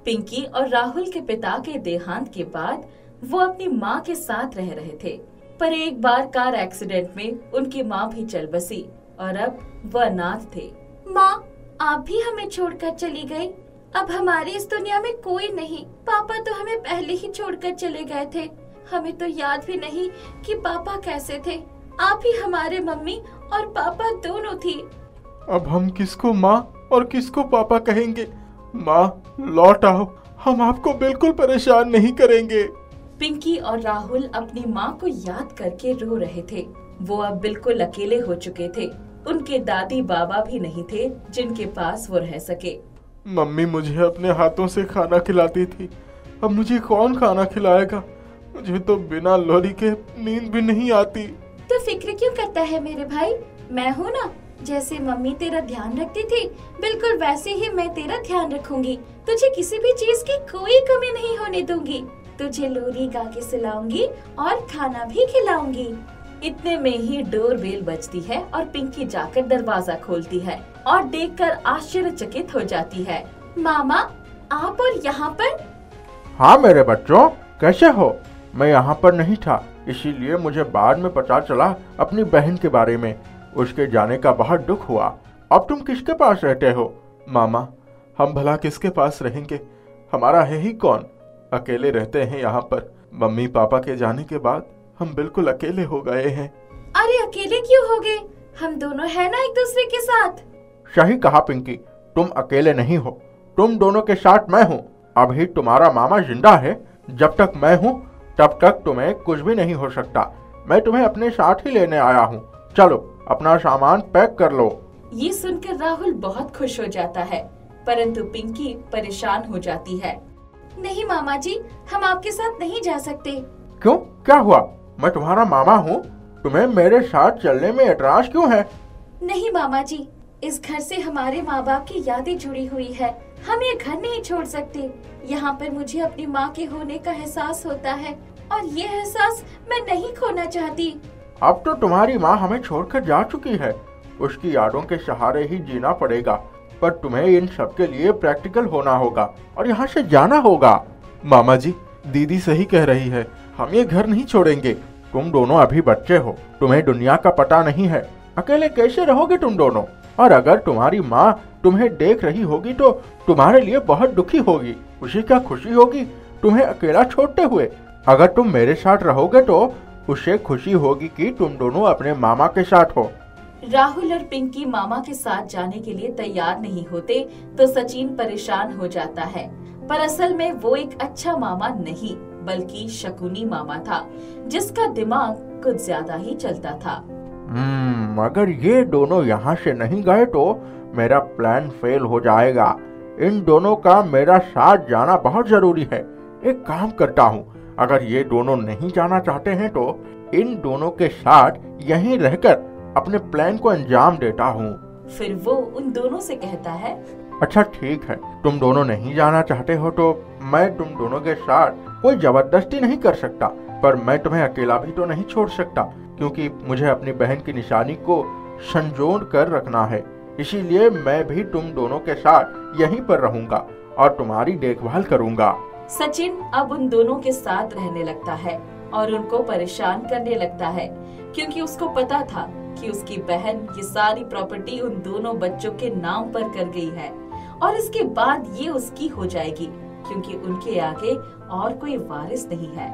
पिंकी और राहुल के पिता के देहांत के बाद वो अपनी माँ के साथ रह रहे थे, पर एक बार कार एक्सीडेंट में उनकी माँ भी चल बसी और अब वह अनाथ थे। माँ, आप भी हमें छोड़कर चली गई। अब हमारी इस दुनिया में कोई नहीं। पापा तो हमें पहले ही छोड़कर चले गए थे। हमें तो याद भी नहीं कि पापा कैसे थे। आप ही हमारे मम्मी और पापा दोनों थी। अब हम किसको माँ और किसको पापा कहेंगे? माँ लौट आओ, हम आपको बिल्कुल परेशान नहीं करेंगे। पिंकी और राहुल अपनी माँ को याद करके रो रहे थे। वो अब बिल्कुल अकेले हो चुके थे। उनके दादी बाबा भी नहीं थे जिनके पास वो रह सके। मम्मी मुझे अपने हाथों से खाना खिलाती थी, अब मुझे कौन खाना खिलाएगा? मुझे तो बिना लोरी के नींद भी नहीं आती। तो फिक्र क्यों करता है मेरे भाई? मैं हूँ ना। जैसे मम्मी तेरा ध्यान रखती थी, बिल्कुल वैसे ही मैं तेरा ध्यान रखूंगी। तुझे किसी भी चीज की कोई कमी नहीं होने दूंगी। तुझे लोरी गा के सुलाऊंगी और खाना भी खिलाऊंगी। इतने में ही डोर बेल बजती है और पिंकी जाकर दरवाजा खोलती है और देखकर आश्चर्यचकित हो जाती है। मामा, आप और यहाँ पर? हाँ मेरे बच्चों, कैसे हो? मैं यहाँ पर नहीं था, इसीलिए मुझे बाद में पता चला अपनी बहन के बारे में। उसके जाने का बहुत दुख हुआ। अब तुम किसके पास रहते हो? मामा, हम भला किसके पास रहेंगे? हमारा है ही कौन? अकेले रहते हैं यहाँ पर। मम्मी पापा के जाने के बाद हम बिल्कुल अकेले हो गए हैं। अरे अकेले क्यों हो गए? हम दोनों हैं ना एक दूसरे के साथ। सही कहा पिंकी, तुम अकेले नहीं हो, तुम दोनों के साथ मैं हूँ। अभी तुम्हारा मामा जिंदा है, जब तक मैं हूँ तब तक तुम्हें कुछ भी नहीं हो सकता। मैं तुम्हें अपने साथ ही लेने आया हूँ। चलो अपना सामान पैक कर लो। ये सुनकर राहुल बहुत खुश हो जाता है, परंतु पिंकी परेशान हो जाती है। नहीं मामा जी, हम आपके साथ नहीं जा सकते। क्यों, क्या हुआ? मैं तुम्हारा मामा हूँ, तुम्हें मेरे साथ चलने में एतराज क्यों है? नहीं मामा जी, इस घर से हमारे माँ बाप की यादें जुड़ी हुई है। हम ये घर नहीं छोड़ सकते। यहाँ पर मुझे अपनी माँ के होने का एहसास होता है और ये एहसास मैं नहीं खोना चाहती। अब तो तुम्हारी माँ हमें छोड़कर जा चुकी है, उसकी यादों के सहारे ही जीना पड़ेगा। पर तुम्हें इन सब के लिए प्रैक्टिकल होना होगा और यहाँ से जाना होगा। मामा जी, दीदी सही कह रही है, हम ये घर नहीं छोड़ेंगे। तुम दोनों अभी बच्चे हो, तुम्हें दुनिया का पता नहीं है। अकेले कैसे रहोगे तुम दोनों? और अगर तुम्हारी माँ तुम्हें देख रही होगी तो तुम्हारे लिए बहुत दुखी होगी। उसे क्या खुशी होगी तुम्हें अकेला छोड़ते हुए? अगर तुम मेरे साथ रहोगे तो उसे खुशी होगी कि तुम दोनों अपने मामा के साथ हो। राहुल और पिंकी मामा के साथ जाने के लिए तैयार नहीं होते तो सचिन परेशान हो जाता है। पर असल में वो एक अच्छा मामा नहीं बल्कि शकुनी मामा था, जिसका दिमाग कुछ ज्यादा ही चलता था। अगर ये दोनों यहाँ से नहीं गए तो मेरा प्लान फेल हो जाएगा। इन दोनों का मेरा साथ जाना बहुत जरूरी है। एक काम करता हूँ, अगर ये दोनों नहीं जाना चाहते हैं तो इन दोनों के साथ यहीं रहकर अपने प्लान को अंजाम देता हूँ। फिर वो उन दोनों से कहता है, अच्छा ठीक है, तुम दोनों नहीं जाना चाहते हो तो मैं तुम दोनों के साथ कोई जबरदस्ती नहीं कर सकता, पर मैं तुम्हें अकेला भी तो नहीं छोड़ सकता, क्योंकि मुझे अपनी बहन की निशानी को संजोड़ कर रखना है। इसीलिए मैं भी तुम दोनों के साथ यहीं पर रहूंगा और तुम्हारी देखभाल करूंगा। सचिन अब उन दोनों के साथ रहने लगता है और उनको परेशान करने लगता है, क्योंकि उसको पता था कि उसकी बहन ये सारी प्रॉपर्टी उन दोनों बच्चों के नाम पर कर गई है और इसके बाद ये उसकी हो जाएगी, क्योंकि उनके आगे और कोई वारिस नहीं है।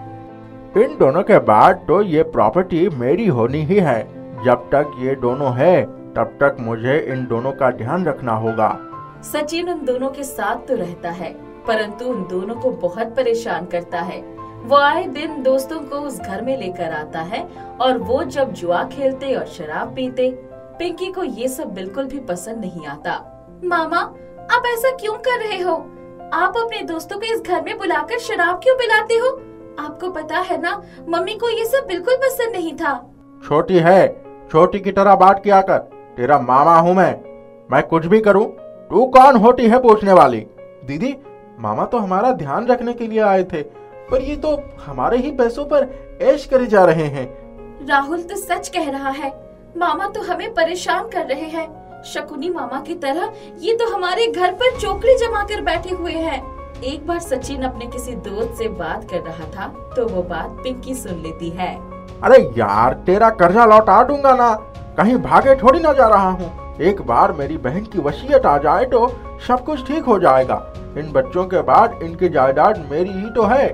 इन दोनों के बाद तो ये प्रॉपर्टी मेरी होनी ही है। जब तक ये दोनों है तब तक मुझे इन दोनों का ध्यान रखना होगा। सचिन उन दोनों के साथ तो रहता है, परंतु उन दोनों को बहुत परेशान करता है। वो आए दिन दोस्तों को उस घर में लेकर आता है और वो जब जुआ खेलते और शराब पीते। पिंकी को ये सब बिल्कुल भी पसंद नहीं आता। मामा, आप ऐसा क्यों कर रहे हो? आप अपने दोस्तों को इस घर में बुलाकर शराब क्यों पिलाते हो? आपको पता है ना, मम्मी को ये सब बिल्कुल पसंद नहीं था। छोटी है, छोटी की तरह बात किया कर। तेरा मामा हूँ मैं कुछ भी करूँ, तू कौन होती है पूछने वाली? दीदी, मामा तो हमारा ध्यान रखने के लिए आए थे, पर ये तो हमारे ही पैसों पर ऐश करे जा रहे हैं। राहुल तो सच कह रहा है, मामा तो हमें परेशान कर रहे हैं। शकुनी मामा की तरह ये तो हमारे घर पर चोकड़ी जमा कर बैठे हुए हैं। एक बार सचिन अपने किसी दोस्त से बात कर रहा था तो वो बात पिंकी सुन लेती है। अरे यार, तेरा कर्जा लौटा दूंगा ना, कहीं भागे थोड़ी ना जा रहा हूँ। एक बार मेरी बहन की वसीयत आ जाए तो सब कुछ ठीक हो जाएगा। इन बच्चों के बाद इनकी जायदाद मेरी ही तो है।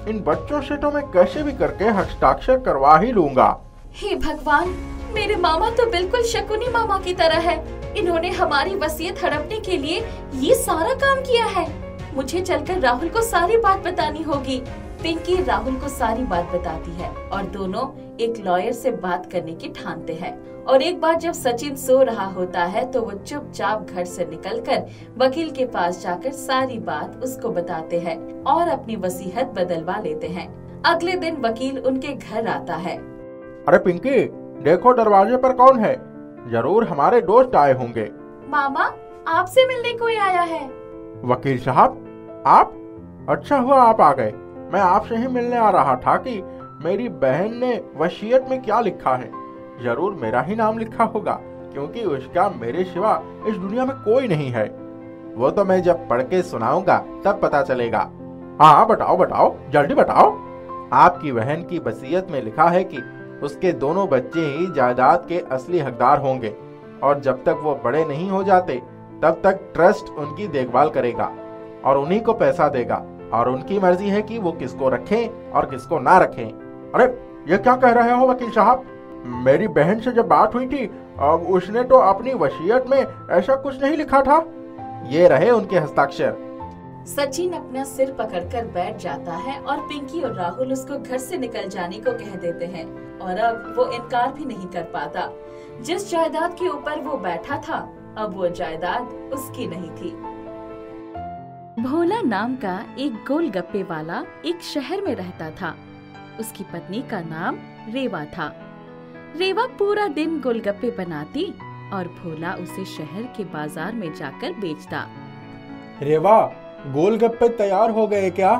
इन बच्चों से तो मैं कैसे भी करके हस्ताक्षर करवा ही लूंगा। हे भगवान, मेरे मामा तो बिल्कुल शकुनी मामा की तरह है। इन्होंने हमारी वसीयत हड़पने के लिए ये सारा काम किया है। मुझे चलकर राहुल को सारी बात बतानी होगी। पिंकी राहुल को सारी बात बताती है और दोनों एक लॉयर से बात करने की ठानते हैं। और एक बार जब सचिन सो रहा होता है तो वो चुपचाप घर से निकलकर वकील के पास जाकर सारी बात उसको बताते हैं और अपनी वसीयत बदलवा लेते हैं। अगले दिन वकील उनके घर आता है। अरे पिंकी, देखो दरवाजे पर कौन है? जरूर हमारे दोस्त आए होंगे। मामा, आपसे मिलने कोई आया है। वकील साहब, आप? अच्छा हुआ आप आ गए। मैं आपसे ही मिलने आ रहा था कि मेरी बहन ने वसीयत में क्या लिखा है। जरूर मेरा ही नाम लिखा होगा, क्योंकि उसका मेरे सिवा इस दुनिया में कोई नहीं है। वो तो मैं जब पढ़ के सुनाऊंगा तब पता चलेगा। हाँ, बताओ बताओ, जल्दी बताओ। आपकी बहन की वसीयत में लिखा है कि उसके दोनों बच्चे ही जायदाद के असली हकदार होंगे और जब तक वो बड़े नहीं हो जाते तब तक ट्रस्ट उनकी देखभाल करेगा और उन्हीं को पैसा देगा और उनकी मर्जी है कि वो किसको रखें और किसको ना रखें। अरे ये क्या कह रहे हो वकील साहब? मेरी बहन से जब बात हुई थी उसने तो अपनी वसीयत में ऐसा कुछ नहीं लिखा था। ये रहे उनके हस्ताक्षर। सचिन अपना सिर पकड़कर बैठ जाता है और पिंकी और राहुल उसको घर से निकल जाने को कह देते हैं और अब वो इनकार भी नहीं कर पाता। जिस जायदाद के ऊपर वो बैठा था अब वो जायदाद उसकी नहीं थी। भोला नाम का एक गोलगप्पे वाला एक शहर में रहता था। उसकी पत्नी का नाम रेवा था। रेवा पूरा दिन गोलगप्पे बनाती और भोला उसे शहर के बाजार में जाकर बेचता। रेवा, गोलगप्पे तैयार हो गए क्या?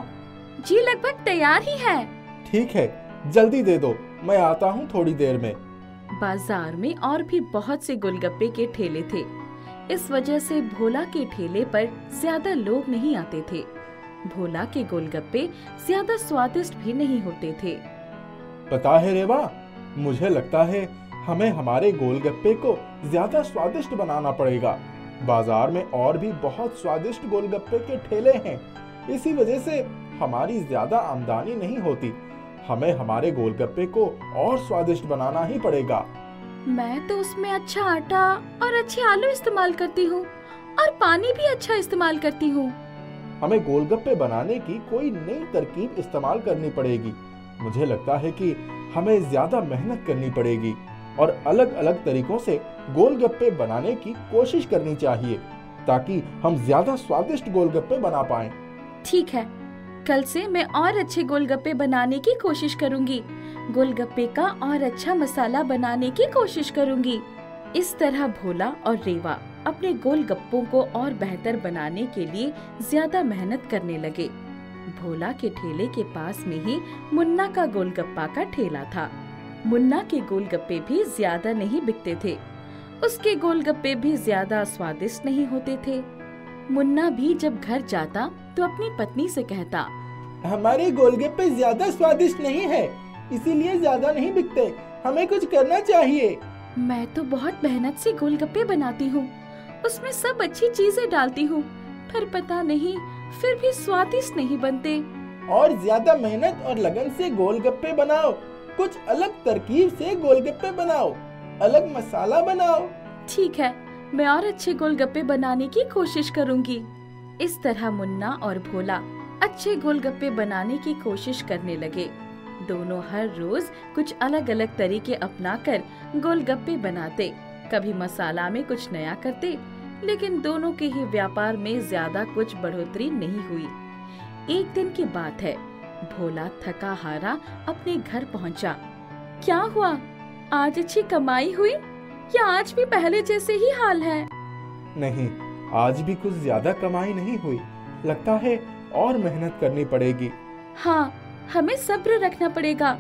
जी लगभग तैयार ही है। ठीक है, जल्दी दे दो, मैं आता हूँ थोड़ी देर में। बाजार में और भी बहुत से गोलगप्पे के ठेले थे। इस वजह से भोला के ठेले पर ज्यादा लोग नहीं आते थे। भोला के गोलगप्पे ज्यादा स्वादिष्ट भी नहीं होते थे। पता है रेवा, मुझे लगता है हमें हमारे गोलगप्पे को ज्यादा स्वादिष्ट बनाना पड़ेगा। बाजार में और भी बहुत स्वादिष्ट गोलगप्पे के ठेले हैं, इसी वजह से हमारी ज्यादा आमदनी नहीं होती। हमें हमारे गोलगप्पे को और स्वादिष्ट बनाना ही पड़ेगा। मैं तो उसमें अच्छा आटा और अच्छे आलू इस्तेमाल करती हूँ और पानी भी अच्छा इस्तेमाल करती हूँ। हमें गोलगप्पे बनाने की कोई नई तरकीब इस्तेमाल करनी पड़ेगी। मुझे लगता है कि हमें ज्यादा मेहनत करनी पड़ेगी और अलग अलग तरीकों से गोलगप्पे बनाने की कोशिश करनी चाहिए ताकि हम ज्यादा स्वादिष्ट गोलगप्पे बना पाएं। ठीक है, कल से मैं और अच्छे गोलगप्पे बनाने की कोशिश करूंगी। गोलगप्पे का और अच्छा मसाला बनाने की कोशिश करूंगी। इस तरह भोला और रेवा अपने गोलगप्पों को और बेहतर बनाने के लिए ज्यादा मेहनत करने लगे। भोला के ठेले के पास में ही मुन्ना का गोलगप्पा का ठेला था। मुन्ना के गोलगप्पे भी ज्यादा नहीं बिकते थे। उसके गोलगप्पे भी ज्यादा स्वादिष्ट नहीं होते थे। मुन्ना भी जब घर जाता तो अपनी पत्नी से कहता, हमारे गोलगप्पे ज्यादा स्वादिष्ट नहीं है, इसीलिए ज्यादा नहीं बिकते। हमें कुछ करना चाहिए। मैं तो बहुत मेहनत से गोलगप्पे बनाती हूँ, उसमें सब अच्छी चीजें डालती हूँ, पर पता नहीं फिर भी स्वादिष्ट नहीं बनते। और ज्यादा मेहनत और लगन से गोलगप्पे बनाओ। कुछ अलग तरकीब से गोलगप्पे बनाओ, अलग मसाला बनाओ। ठीक है, मैं और अच्छे गोलगप्पे बनाने की कोशिश करूँगी। इस तरह मुन्ना और भोला अच्छे गोलगप्पे बनाने की कोशिश करने लगे। दोनों हर रोज कुछ अलग अलग तरीके अपनाकर गोलगप्पे बनाते। कभी मसाला में कुछ नया करते, लेकिन दोनों के ही व्यापार में ज्यादा कुछ बढ़ोतरी नहीं हुई। एक दिन की बात है, भोला थका हारा अपने घर पहुंचा। क्या हुआ, आज अच्छी कमाई हुई या आज भी पहले जैसे ही हाल है? नहीं, आज भी कुछ ज्यादा कमाई नहीं हुई। लगता है और मेहनत करनी पड़ेगी। हाँ, हमें सब्र रखना पड़ेगा।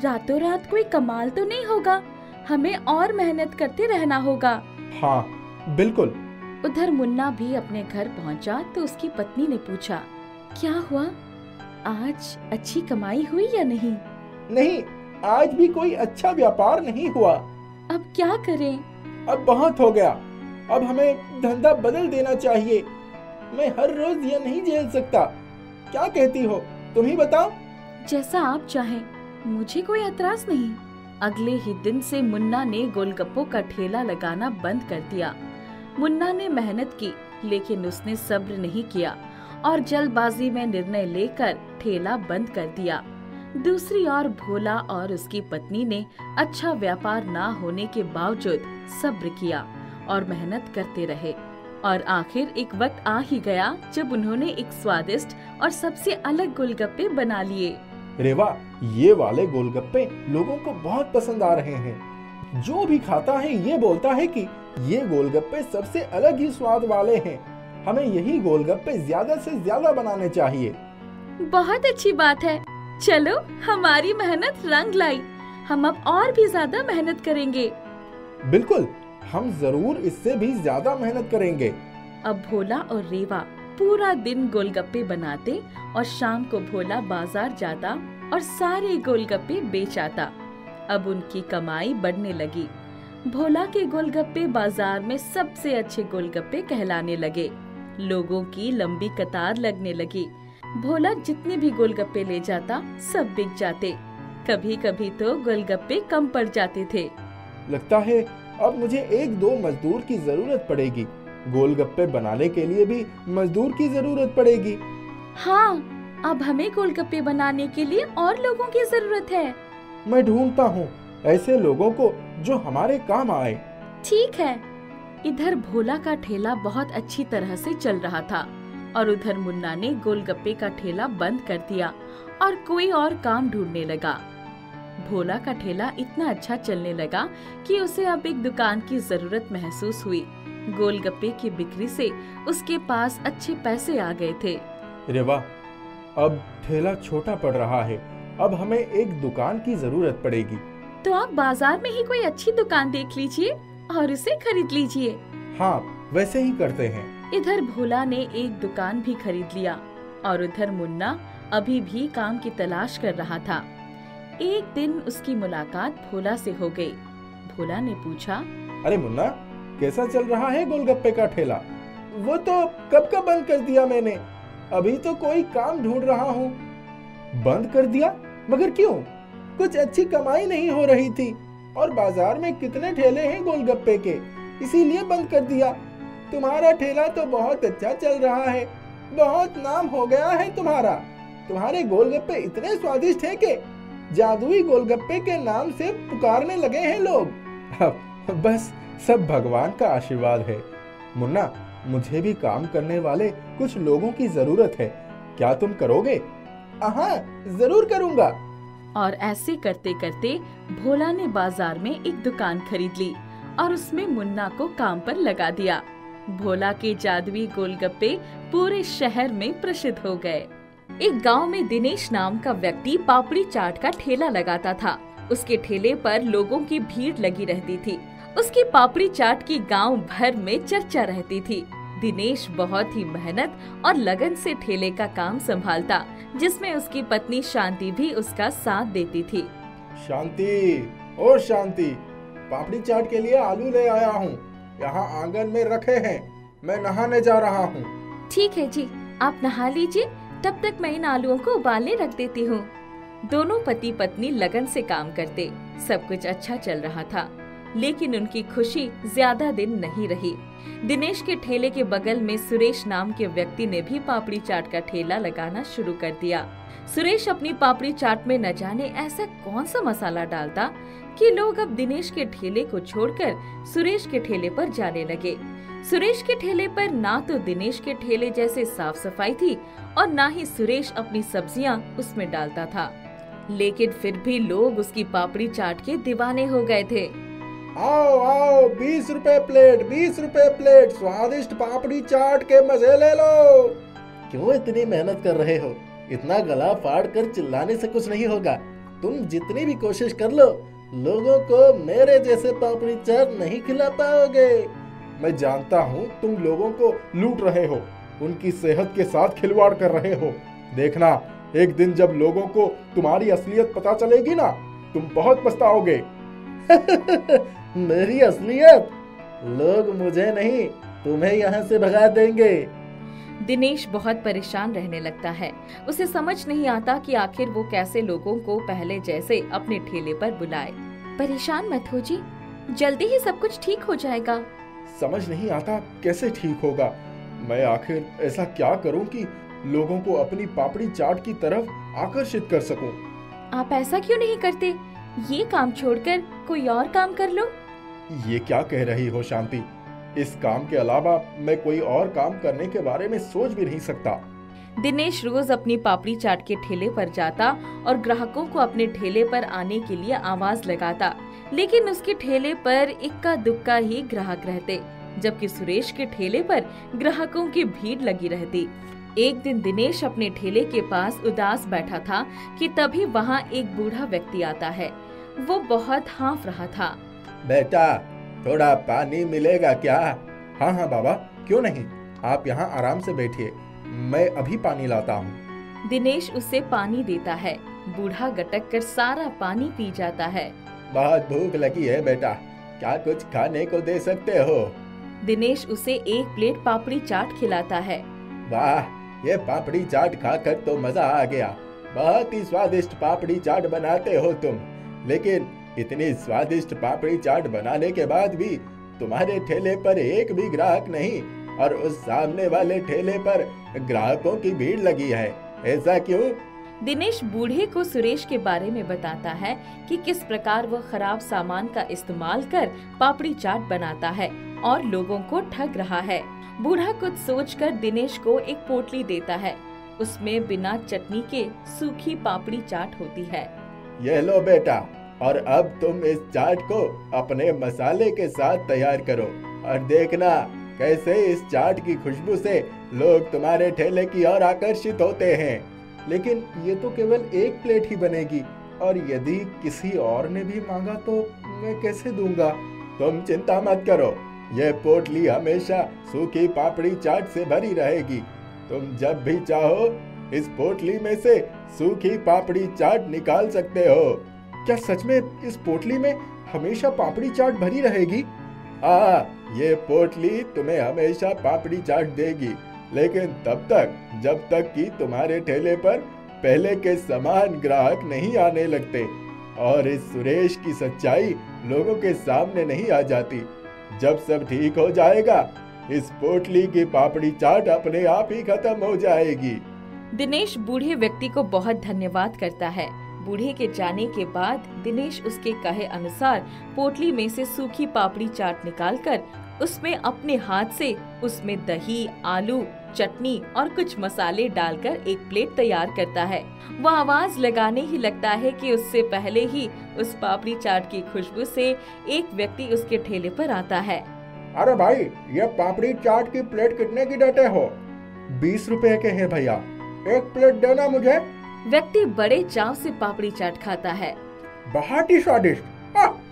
रातों रात कोई कमाल तो नहीं होगा, हमें और मेहनत करते रहना होगा। हाँ बिल्कुल। उधर मुन्ना भी अपने घर पहुंचा तो उसकी पत्नी ने पूछा, क्या हुआ? आज अच्छी कमाई हुई या नहीं? नहीं, आज भी कोई अच्छा व्यापार नहीं हुआ। अब क्या करें? अब बहुत हो गया, अब हमें धंधा बदल देना चाहिए। मैं हर रोज ये नहीं झेल सकता। क्या कहती हो, तुम ही बताओ। जैसा आप चाहें, मुझे कोई एतराज नहीं। अगले ही दिन से मुन्ना ने गोलगप्पों का ठेला लगाना बंद कर दिया। मुन्ना ने मेहनत की, लेकिन उसने सब्र नहीं किया और जल्दबाजी में निर्णय लेकर ठेला बंद कर दिया। दूसरी ओर भोला और उसकी पत्नी ने अच्छा व्यापार ना होने के बावजूद सब्र किया और मेहनत करते रहे और आखिर एक वक्त आ ही गया जब उन्होंने एक स्वादिष्ट और सबसे अलग गोलगप्पे बना लिए। रेवा, ये वाले गोलगप्पे लोगों को बहुत पसंद आ रहे हैं। जो भी खाता है ये बोलता है कि ये गोलगप्पे सबसे अलग ही स्वाद वाले हैं। हमें यही गोलगप्पे ज्यादा से ज्यादा बनाने चाहिए। बहुत अच्छी बात है। चलो, हमारी मेहनत रंग लाई। हम अब और भी ज्यादा मेहनत करेंगे। बिल्कुल, हम जरूर इससे भी ज्यादा मेहनत करेंगे। अब भोला और रेवा पूरा दिन गोलगप्पे बनाते और शाम को भोला बाजार जाता और सारे गोलगप्पे बेच आता। अब उनकी कमाई बढ़ने लगी। भोला के गोलगप्पे बाजार में सबसे अच्छे गोलगप्पे कहलाने लगे। लोगों की लंबी कतार लगने लगी। भोला जितने भी गोलगप्पे ले जाता सब बिक जाते। कभी कभी तो गोलगप्पे कम पड़ जाते थे। लगता है अब मुझे 1-2 मजदूर की जरूरत पड़ेगी। गोलगप्पे बनाने के लिए भी मजदूर की जरूरत पड़ेगी। हाँ, अब हमें गोलगप्पे बनाने के लिए और लोगों की जरूरत है। मैं ढूंढता हूँ ऐसे लोगों को जो हमारे काम आए। ठीक है। इधर भोला का ठेला बहुत अच्छी तरह से चल रहा था और उधर मुन्ना ने गोलगप्पे का ठेला बंद कर दिया और कोई और काम ढूंढने लगा। भोला का ठेला इतना अच्छा चलने लगा कि उसे अब एक दुकान की जरूरत महसूस हुई। गोलगप्पे की बिक्री से उसके पास अच्छे पैसे आ गए थे। रेवा, अब ठेला छोटा पड़ रहा है। अब हमें एक दुकान की जरूरत पड़ेगी। तो आप बाजार में ही कोई अच्छी दुकान देख लीजिए और उसे खरीद लीजिए। हाँ, वैसे ही करते हैं। इधर भोला ने एक दुकान भी खरीद लिया और उधर मुन्ना अभी भी काम की तलाश कर रहा था। एक दिन उसकी मुलाकात भोला से हो गई। भोला ने पूछा, अरे मुन्ना, कैसा चल रहा है गोलगप्पे का ठेला? वो तो कब का बंद कर दिया मैंने। अभी तो कोई काम ढूंढ रहा हूँ। बंद कर दिया? मगर क्यों? कुछ अच्छी कमाई नहीं हो रही थी और बाजार में कितने ठेले हैं गोलगप्पे के, इसीलिए बंद कर दिया। तुम्हारा ठेला तो बहुत अच्छा चल रहा है, बहुत नाम हो गया है तुम्हारा। तुम्हारे गोलगप्पे इतने स्वादिष्ट हैं कि जादुई गोलगप्पे के नाम से पुकारने लगे हैं लोग। बस सब भगवान का आशीर्वाद है। मुन्ना, मुझे भी काम करने वाले कुछ लोगों की जरूरत है। क्या तुम करोगे? हाँ, जरूर करूँगा। और ऐसे करते करते भोला ने बाजार में एक दुकान खरीद ली और उसमें मुन्ना को काम पर लगा दिया। भोला के जादुई गोलगप्पे पूरे शहर में प्रसिद्ध हो गए। एक गांव में दिनेश नाम का व्यक्ति पापड़ी चाट का ठेला लगाता था। उसके ठेले पर लोगों की भीड़ लगी रहती थी। उसकी पापड़ी चाट की गांव भर में चर्चा रहती थी। दिनेश बहुत ही मेहनत और लगन से ठेले का काम संभालता, जिसमें उसकी पत्नी शांति भी उसका साथ देती थी। शांति, ओ शांति, पापड़ी चाट के लिए आलू ले आया हूँ। यहाँ आंगन में रखे हैं, मैं नहाने जा रहा हूँ। ठीक है जी, आप नहा लीजिए, तब तक मैं इन आलूओं को उबालने रख देती हूँ। दोनों पति पत्नी लगन से काम करते। सब कुछ अच्छा चल रहा था, लेकिन उनकी खुशी ज्यादा दिन नहीं रही। दिनेश के ठेले के बगल में सुरेश नाम के व्यक्ति ने भी पापड़ी चाट का ठेला लगाना शुरू कर दिया। सुरेश अपनी पापड़ी चाट में न जाने ऐसा कौन सा मसाला डालता कि लोग अब दिनेश के ठेले को छोड़कर सुरेश के ठेले पर जाने लगे। सुरेश के ठेले पर ना तो दिनेश के ठेले जैसे साफ सफाई थी और ना ही सुरेश अपनी सब्जियां उसमें डालता था, लेकिन फिर भी लोग उसकी पापड़ी चाट के दीवाने हो गए थे। आओ आओ, 20 रुपए प्लेट, 20 रुपए प्लेट, स्वादिष्ट पापड़ी चाट के मजे ले लो। क्यों इतनी मेहनत कर रहे हो? इतना गला फाड़ कर चिल्लाने से कुछ नहीं होगा। तुम जितनी भी कोशिश कर लो, लोगों को मेरे जैसे पापड़ी चाट नहीं खिला पाओगे। मैं जानता हूँ तुम लोगों को लूट रहे हो, उनकी सेहत के साथ खिलवाड़ कर रहे हो। देखना, एक दिन जब लोगों को तुम्हारी असलियत पता चलेगी ना, तुम बहुत पछताओगे। मेरी असलियत? लोग मुझे नहीं, तुम्हें यहाँ से भगा देंगे। दिनेश बहुत परेशान रहने लगता है। उसे समझ नहीं आता कि आखिर वो कैसे लोगों को पहले जैसे अपने ठेले पर बुलाए। परेशान मत हो जी, जल्दी ही सब कुछ ठीक हो जाएगा। समझ नहीं आता कैसे ठीक होगा। मैं आखिर ऐसा क्या करूं कि लोगों को अपनी पापड़ी चाट की तरफ आकर्षित कर सकूं। आप ऐसा क्यों नहीं करते? ये काम छोड़कर कोई और काम कर लो। ये क्या कह रही हो शांति? इस काम के अलावा मैं कोई और काम करने के बारे में सोच भी नहीं सकता। दिनेश रोज अपनी पापड़ी चाट के ठेले पर जाता और ग्राहकों को अपने ठेले पर आने के लिए आवाज लगाता, लेकिन उसके ठेले पर इक्का दुक्का ही ग्राहक रहते, जबकि सुरेश के ठेले पर ग्राहकों की भीड़ लगी रहती। एक दिन दिनेश अपने ठेले के पास उदास बैठा था कि तभी वहाँ एक बूढ़ा व्यक्ति आता है। वो बहुत हाँफ रहा था। बेटा, थोड़ा पानी मिलेगा क्या? हाँ हाँ बाबा, क्यों नहीं, आप यहाँ आराम से बैठिए, मैं अभी पानी लाता हूँ। दिनेश उसे पानी देता है। बूढ़ा गटक कर सारा पानी पी जाता है। बहुत भूख लगी है बेटा, क्या कुछ खाने को दे सकते हो? दिनेश उसे एक प्लेट पापड़ी चाट खिलाता है। वाह, ये पापड़ी चाट खाकर तो मजा आ गया। बहुत ही स्वादिष्ट पापड़ी चाट बनाते हो तुम। लेकिन इतनी स्वादिष्ट पापड़ी चाट बनाने के बाद भी तुम्हारे ठेले पर एक भी ग्राहक नहीं, और उस सामने वाले ठेले पर ग्राहकों की भीड़ लगी है, ऐसा क्यों? दिनेश बूढ़े को सुरेश के बारे में बताता है कि किस प्रकार वह खराब सामान का इस्तेमाल कर पापड़ी चाट बनाता है और लोगों को ठग रहा है। बूढ़ा कुछ सोचकर दिनेश को एक पोटली देता है। उसमें बिना चटनी के सूखी पापड़ी चाट होती है। ये लो बेटा, और अब तुम इस चाट को अपने मसाले के साथ तैयार करो, और देखना कैसे इस चाट की खुशबू से लोग तुम्हारे ठेले की ओर आकर्षित होते हैं। लेकिन ये तो केवल एक प्लेट ही बनेगी, और यदि किसी और ने भी मांगा तो मैं कैसे दूंगा? तुम चिंता मत करो, ये पोटली हमेशा सूखी पापड़ी चाट से भरी रहेगी। तुम जब भी चाहो इस पोटली में से सूखी पापड़ी चाट निकाल सकते हो। क्या सच में इस पोटली में हमेशा पापड़ी चाट भरी रहेगी? हाँ, ये पोटली तुम्हें हमेशा पापड़ी चाट देगी, लेकिन तब तक जब तक कि तुम्हारे ठेले पर पहले के समान ग्राहक नहीं आने लगते और इस सुरेश की सच्चाई लोगों के सामने नहीं आ जाती। जब सब ठीक हो जाएगा, इस पोटली की पापड़ी चाट अपने आप ही खत्म हो जाएगी। दिनेश बूढ़े व्यक्ति को बहुत धन्यवाद करता है। बूढ़े के जाने के बाद दिनेश उसके कहे अनुसार पोटली में से सूखी पापड़ी चाट निकालकर उसमें अपने हाथ से उसमें दही, आलू, चटनी और कुछ मसाले डालकर एक प्लेट तैयार करता है। वह आवाज लगाने ही लगता है कि उससे पहले ही उस पापड़ी चाट की खुशबू से एक व्यक्ति उसके ठेले पर आता है। अरे भाई, ये पापड़ी चाट की प्लेट कितने की देते हो? 20 रुपए के हैं भैया, एक प्लेट देना मुझे। व्यक्ति बड़े चाव से पापड़ी चाट खाता है। बहुत ही स्वादिष्ट,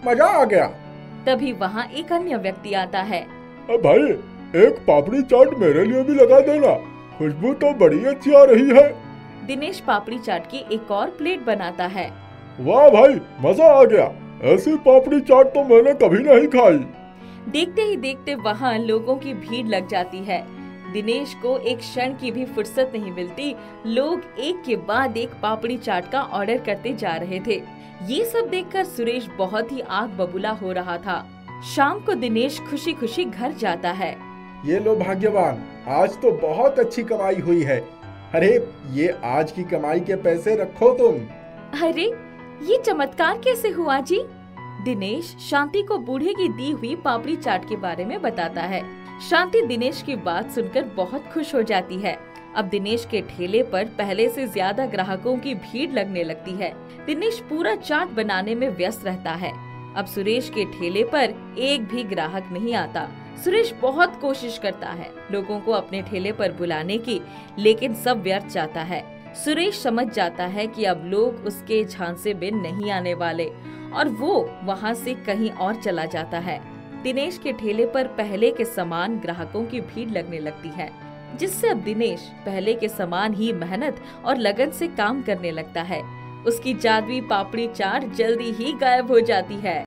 मजा आ गया। तभी वहाँ एक अन्य व्यक्ति आता है। भाई, एक पापड़ी चाट मेरे लिए भी लगा देना, खुशबू तो बड़ी अच्छी आ रही है। दिनेश पापड़ी चाट की एक और प्लेट बनाता है। वाह भाई, मजा आ गया, ऐसी पापड़ी चाट तो मैंने कभी नहीं खाई। देखते ही देखते वहाँ लोगों की भीड़ लग जाती है। दिनेश को एक क्षण की भी फुर्सत नहीं मिलती। लोग एक के बाद एक पापड़ी चाट का ऑर्डर करते जा रहे थे। ये सब देखकर सुरेश बहुत ही आग बबूला हो रहा था। शाम को दिनेश खुशी खुशी घर जाता है। ये लो भाग्यवान, आज तो बहुत अच्छी कमाई हुई है। अरे, ये आज की कमाई के पैसे रखो तुम। अरे, ये चमत्कार कैसे हुआ जी? दिनेश शांति को बूढ़े की दी हुई पापड़ी चाट के बारे में बताता है। शांति दिनेश की बात सुनकर बहुत खुश हो जाती है। अब दिनेश के ठेले पर पहले से ज्यादा ग्राहकों की भीड़ लगने लगती है। दिनेश पूरा चाट बनाने में व्यस्त रहता है। अब सुरेश के ठेले पर एक भी ग्राहक नहीं आता। सुरेश बहुत कोशिश करता है लोगों को अपने ठेले पर बुलाने की, लेकिन सब व्यर्थ जाता है। सुरेश समझ जाता है कि अब लोग उसके झांसे में नहीं आने वाले और वो वहाँ से कहीं और चला जाता है। दिनेश के ठेले पर पहले के समान ग्राहकों की भीड़ लगने लगती है। जिससे अब दिनेश पहले के समान ही मेहनत और लगन से काम करने लगता है। उसकी जादुई पापड़ी चाट जल्दी ही गायब हो जाती है।